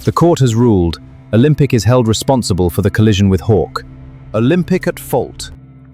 The court has ruled Olympic is held responsible for the collision with Hawke. Olympic at fault.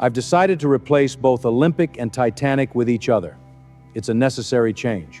I've decided to replace both Olympic and Titanic with each other. It's a necessary change.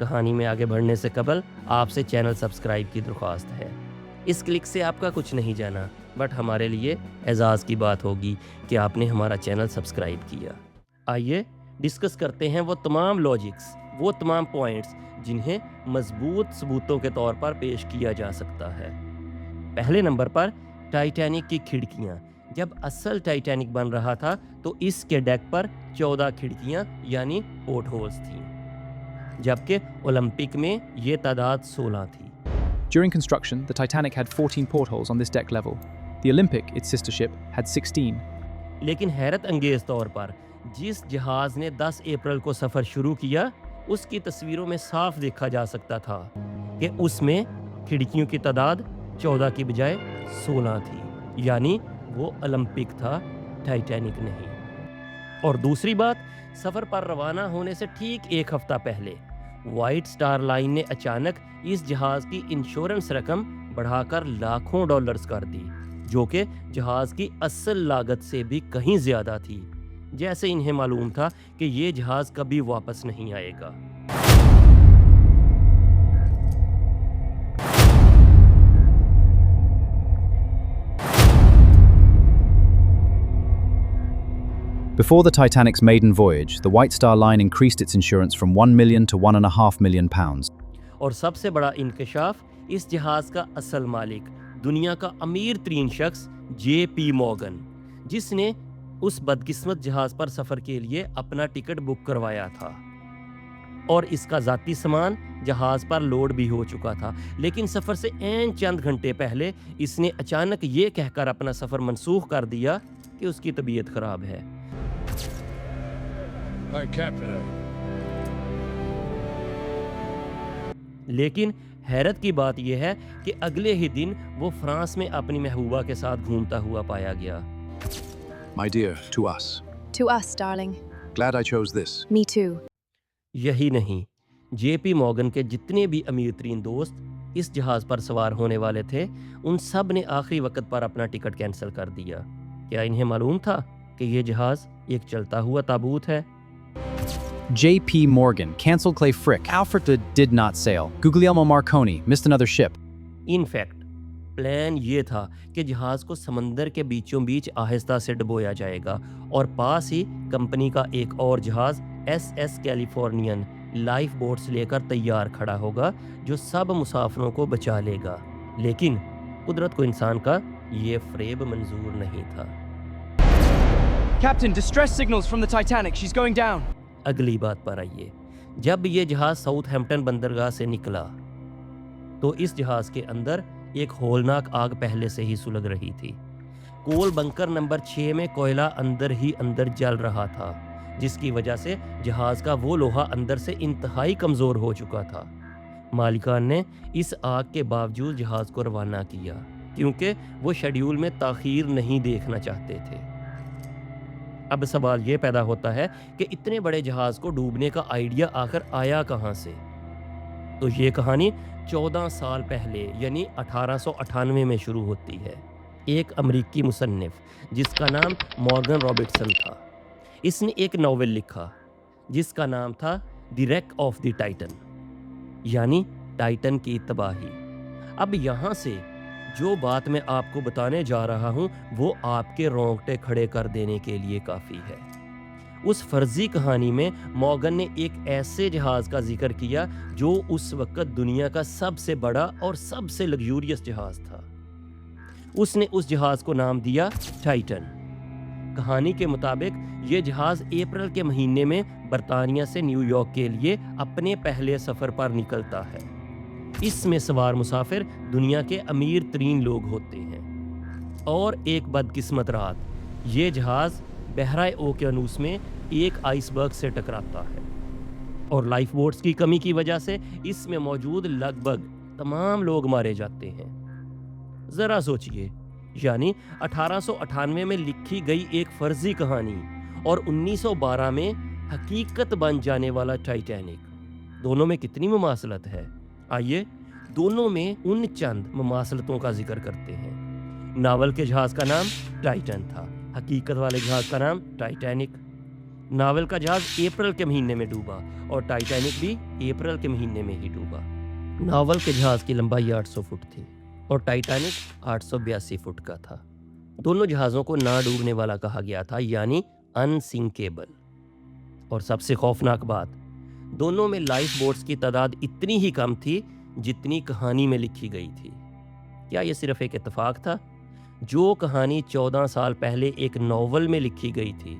کہانی میں آگے بڑھنے سے قبل آپ سے channel subscribe کی درخواست ہے۔ اس کلک سے آپ کا کچھ نہیں جانا، بٹ ہمارے لیے اعزاز کی بات ہوگی کہ آپ نے ہمارا چینل سبسکرائب کیا۔ آئیے ڈسکس کرتے ہیں وہ تمام لاجکس، وہ تمام پوائنٹس جنہیں مضبوط ثبوتوں کے طور پر پیش کیا جا سکتا ہے۔ پہلے نمبر پر ٹائٹینک کی کھڑکیاں۔ جب اصل ٹائٹینک بن رہا تھا تو اس کے ڈیک پر 14 کھڑکیاں یعنی پورٹ ہولز تھیں، جبکہ اولمپک میں یہ تعداد 16 تھی۔ During construction, the Titanic had 14 portholes on this deck level. The Olympic, its sister ship, had 16. لیکن حیرت انگیز طور پر جس جہاز نے 10 اپریل کو سفر شروع کیا اس کی تصویروں میں صاف دیکھا جا سکتا تھا کہ اس میں کھڑکیوں کی تعداد 14 کی بجائے 16 تھی، یعنی وہ اولمپک تھا، ٹائٹینک نہیں۔ اور دوسری بات، سفر پر روانہ ہونے سے ٹھیک ایک ہفتہ پہلے وائٹ سٹار لائن نے اچانک اس جہاز کی انشورنس رقم بڑھا کر لاکھوں ڈالرز کر دی، جو کہ جہاز کی اصل لاگت سے بھی کہیں زیادہ تھی، جیسے انہیں معلوم تھا کہ یہ جہاز کبھی واپس نہیں آئے گا۔ Before the Titanic's maiden voyage, the White Star Line increased its insurance from 1 million to 1.5 million pounds. اور سب سے بڑا انکشاف، اس جہاز کا اصل مالک دنیا کا امیر ترین شخص جے پی مورگن، جس نے اس بدقسمت جہاز پر سفر کے لیے اپنا ٹکٹ بک کروایا تھا اور اس کا ذاتی سامان جہاز پر لوڈ بھی ہو چکا تھا، لیکن سفر سے عین چند گھنٹے پہلے اس نے اچانک یہ کہہ کر اپنا سفر منسوخ کر دیا کہ اس کی طبیعت خراب ہے۔ لیکن حیرت کی بات یہ ہے کہ اگلے ہی دن وہ فرانس میں اپنی محبوبہ کے ساتھ گھومتا ہوا پایا گیا۔ My dear, to us. To us, darling. Glad I chose this. Me too. یہی نہیں، جے پی مورگن کے جتنے بھی امیر ترین دوست اس جہاز پر سوار ہونے والے تھے ان سب نے آخری وقت پر اپنا ٹکٹ کینسل کر دیا۔ کیا انہیں معلوم تھا کہ یہ جہاز ایک چلتا ہوا تابوت ہے؟ J.P. Morgan, cancelled Clay Frick. Alfred did not sail. Guglielmo Marconi missed another ship. In fact plan یہ تھا کہ جہاز کو سمندر کے بیچوں بیچ آہستہ سے ڈبویا جائے گا اور پاس ہی کمپنی کا ایک اور جہاز ایس ایس کیلیفورنین لائف بوٹس لے کر تیار کھڑا ہوگا جو سب مسافروں کو بچا لے گا، لیکن قدرت کو انسان کا یہ فریب منظور نہیں تھا۔ Captain, distress signals from the Titanic. She's going down. اگلی بات پر آئیے، جب یہ جہاز ساؤتھ ہیمپٹن بندرگاہ سے نکلا تو اس جہاز کے اندر ایک ہولناک آگ پہلے سے ہی سلگ رہی تھی۔ کول بنکر نمبر 6 میں کوئلہ اندر ہی اندر جل رہا تھا، جس کی وجہ سے جہاز کا وہ لوہا اندر سے انتہائی کمزور ہو چکا تھا۔ مالکان نے اس آگ کے باوجود جہاز کو روانہ کیا کیونکہ وہ شیڈیول میں تاخیر نہیں دیکھنا چاہتے تھے۔ اب سوال یہ پیدا ہوتا ہے کہ اتنے بڑے جہاز کو ڈوبنے کا آئیڈیا آخر آیا کہاں سے؟ تو یہ کہانی 14 سال پہلے یعنی 1898 میں شروع ہوتی ہے۔ ایک امریکی مصنف جس کا نام مورگن رابرٹسن تھا، اس نے ایک ناول لکھا جس کا نام تھا دی ریک آف دی ٹائٹن، یعنی ٹائٹن کی تباہی۔ اب یہاں سے جو بات میں آپ کو بتانے جا رہا ہوں وہ آپ کے رونگٹے کھڑے کر دینے کے لیے کافی ہے۔ اس فرضی کہانی میں مورگن نے ایک ایسے جہاز کا ذکر کیا جو اس وقت دنیا کا سب سے بڑا اور سب سے لگزوریس جہاز تھا۔ اس نے اس جہاز کو نام دیا ٹائٹن۔ کہانی کے مطابق یہ جہاز اپریل کے مہینے میں برطانیہ سے نیو یارک کے لیے اپنے پہلے سفر پر نکلتا ہے۔ اس میں سوار مسافر دنیا کے امیر ترین لوگ ہوتے ہیں، اور ایک بدقسمت رات یہ جہاز بحرۂ اوقیانوس میں ایک آئس برگ سے ٹکراتا ہے اور لائف بوٹس کی کمی کی وجہ سے اس میں موجود لگ بھگ تمام لوگ مارے جاتے ہیں۔ ذرا سوچئے، یعنی 1898 میں لکھی گئی ایک فرضی کہانی اور 1912 میں حقیقت بن جانے والا ٹائٹینک، دونوں میں کتنی مماثلت ہے؟ آئیے دونوں میں ان چند مماثلتوں کا ذکر کرتے ہیں۔ ناول کے جہاز کا نام ٹائٹن تھا، حقیقت والے جہاز کا نام ٹائٹینک۔ ناول کا جہاز اپریل کے مہینے میں ڈوبا اور ٹائٹینک بھی اپریل کے مہینے میں ہی ڈوبا۔ ناول کے جہاز کی لمبائی 800 فٹ تھی اور ٹائٹینک 882 فٹ کا تھا۔ دونوں جہازوں کو نہ ڈوبنے والا کہا گیا تھا، یعنی انسنکیبل۔ اور سب سے خوفناک بات، دونوں میں لائف بوٹس کی تعداد اتنی ہی کم تھی جتنی کہانی میں لکھی گئی تھی۔ کیا یہ صرف ایک اتفاق تھا؟ جو کہانی 14 سال پہلے ایک ناول میں لکھی گئی تھی،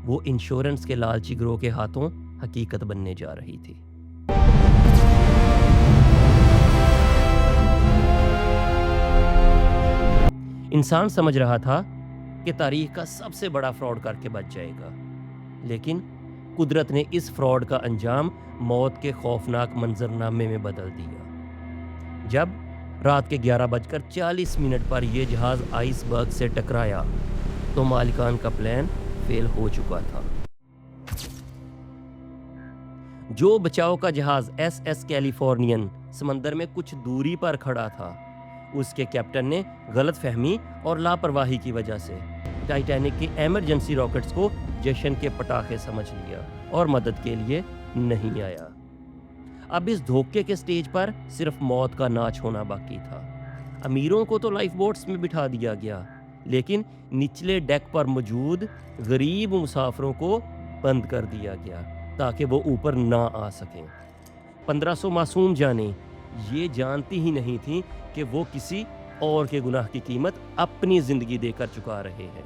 وہ انشورنس کے لالچی گروہ کے ہاتھوں حقیقت بننے جا رہی تھی۔ انسان سمجھ رہا تھا کہ تاریخ کا سب سے بڑا فراڈ کر کے بچ جائے گا، لیکن قدرت نے اس فراڈ کا انجام موت کے خوفناک منظرنامے میں بدل دیا۔ جب رات کے 11:40 پر یہ جہاز آئس برگ سے ٹکرایا تو مالکان کا پلان فیل ہو چکا تھا۔ جو بچاؤ کا جہاز ایس ایس کیلیفورنین سمندر میں کچھ دوری پر کھڑا تھا، اس کے کیپٹن نے غلط فہمی اور لاپرواہی کی وجہ سے ٹائٹینک کی ایمرجنسی راکٹس کو جشن کے پٹاخے سمجھ لیا اور مدد کے لیے نہیں آیا۔ اب اس دھوکے کے سٹیج پر صرف موت کا ناچ ہونا باقی تھا۔ امیروں کو تو لائف بوٹس میں بٹھا دیا گیا، لیکن نچلے ڈیک پر موجود غریب مسافروں کو بند کر دیا گیا تاکہ وہ اوپر نہ آ سکیں۔ 1500 معصوم جانیں یہ جانتی ہی نہیں تھیں کہ وہ کسی اور کے گناہ کی قیمت اپنی زندگی دے کر چکا رہے ہیں۔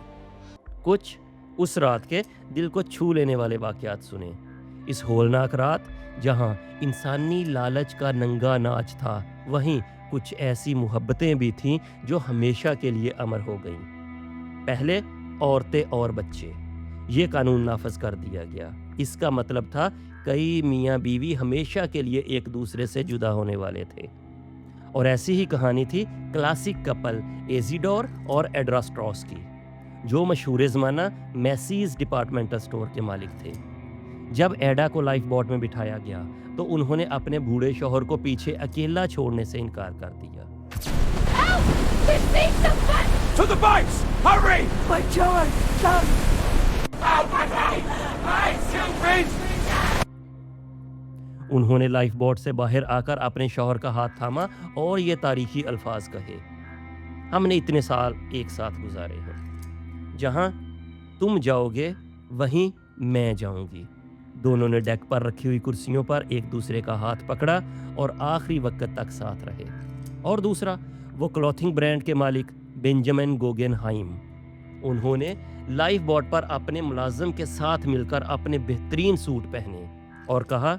کچھ اس رات کے دل کو چھو لینے والے واقعات سنیں۔ اس ہولناک رات جہاں انسانی لالچ کا ننگا ناچ تھا، وہیں کچھ ایسی محبتیں بھی تھیں جو ہمیشہ کے لیے امر ہو گئیں۔ پہلے عورتیں اور بچے، یہ قانون نافذ کر دیا گیا۔ اس کا مطلب تھا کئی میاں بیوی ہمیشہ کے لیے ایک دوسرے سے جدا ہونے والے تھے۔ اور ایسی ہی کہانی تھی کلاسک کپل ایزیڈور اور ایڈراسٹراس کی، جو مشہور زمانہ میسیز ڈپارٹمنٹل سٹور کے مالک تھے۔ جب ایڈا کو لائف بوٹ میں بٹھایا گیا تو انہوں نے اپنے بوڑھے شوہر کو پیچھے اکیلا چھوڑنے سے انکار کر دیا۔ To the boats! Hurry! My God! Sam! انہوں نے لائف بوٹ سے باہر آ کر اپنے شوہر کا ہاتھ تھاما اور یہ تاریخی الفاظ کہے، ہم نے اتنے سال ایک ساتھ گزارے ہیں، جہاں تم جاؤ گے وہیں میں جاؤں گی۔ دونوں نے ڈیک پر رکھی ہوئی کرسیوں پر ایک دوسرے کا ہاتھ پکڑا اور آخری وقت تک ساتھ رہے۔ اور دوسرا، وہ کلوتھنگ برانڈ کے مالک بینجامن گوگن ہائم، انہوں نے لائف بوٹ پر اپنے ملازم کے ساتھ مل کر اپنے بہترین سوٹ پہنے اور کہا،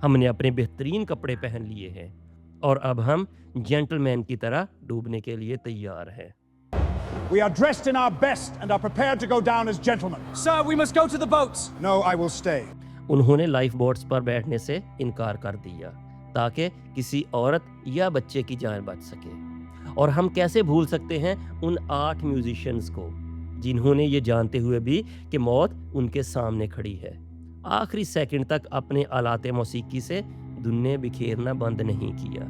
ہم نے اپنے بہترین کپڑے پہن لیے ہیں اور اب ہم جینٹل مین کی طرح ڈوبنے کے لیے تیار ہیں۔ We are dressed in our best and are prepared to go down as gentlemen. Sir, we must go to the boats! No, I will stay. انہوں نے لائف بوٹس پر بیٹھنے سے انکار کر دیا تاکہ کسی عورت یا بچے کی جان بچ سکے۔ اور ہم کیسے بھول سکتے ہیں ان 8 میوزیشنز کو جنہوں نے یہ جانتے ہوئے بھی کہ موت ان کے سامنے کھڑی ہے، آخری سیکنڈ تک اپنے آلات موسیقی سے دھنیں بکھیرنا بند نہیں کیا۔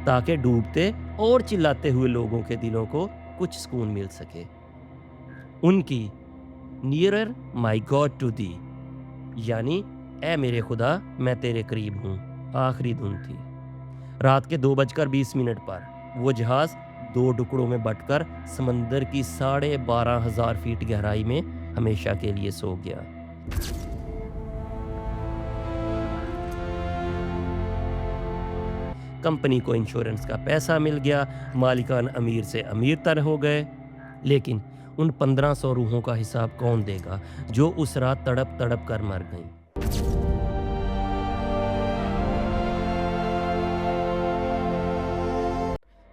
تاکہ ڈوبتے اور چلاتے ہوئے لوگوں کے دلوں کو کچھ سکون مل سکے۔ ان کی nearer my God to thee, یعنی اے میرے خدا میں تیرے قریب ہوں، آخری دھن تھی۔ رات کے 2:20 پر وہ جہاز 2 ٹکڑوں میں بٹ کر سمندر کی 12,500 فیٹ گہرائی میں ہمیشہ کے لیے سو گیا۔ کمپنی کو انشورنس کا پیسہ مل گیا، مالکان امیر سے امیر تر ہو گئے، لیکن ان 1500 روحوں کا حساب کون دے گا جو اس رات تڑپ تڑپ کر مر گئیں؟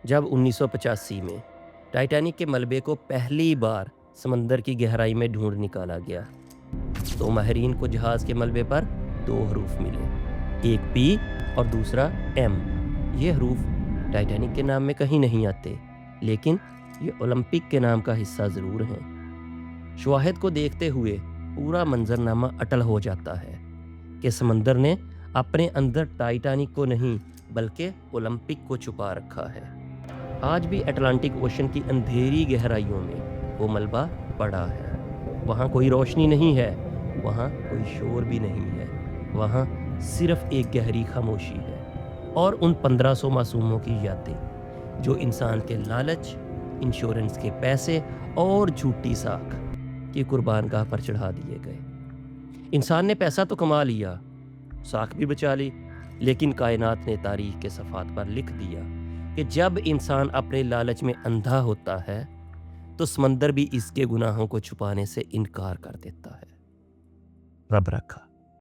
جب 1985 میں ٹائٹینک کے ملبے کو پہلی بار سمندر کی گہرائی میں ڈھونڈ نکالا گیا تو ماہرین کو جہاز کے ملبے پر 2 حروف ملے، ایک پی اور دوسرا ایم۔ یہ حروف ٹائٹینک کے نام میں کہیں نہیں آتے، لیکن یہ اولمپک کے نام کا حصہ ضرور ہیں۔ شواہد کو دیکھتے ہوئے پورا منظرنامہ اٹل ہو جاتا ہے کہ سمندر نے اپنے اندر ٹائٹینک کو نہیں بلکہ اولمپک کو چھپا رکھا ہے۔ آج بھی اٹلانٹک اوشن کی اندھیری گہرائیوں میں وہ ملبہ پڑا ہے۔ وہاں کوئی روشنی نہیں ہے، وہاں کوئی شور بھی نہیں ہے، وہاں صرف ایک گہری خاموشی ہے اور ان 1500 معصوموں کی یادیں جو انسان کے لالچ، انشورنس کے پیسے اور جھوٹی ساکھ کی قربان گاہ پر چڑھا دیے گئے۔ انسان نے پیسہ تو کما لیا، ساکھ بھی بچا لی، لیکن کائنات نے تاریخ کے صفحات پر لکھ دیا کہ جب انسان اپنے لالچ میں اندھا ہوتا ہے تو سمندر بھی اس کے گناہوں کو چھپانے سے انکار کر دیتا ہے۔ رب رکھا۔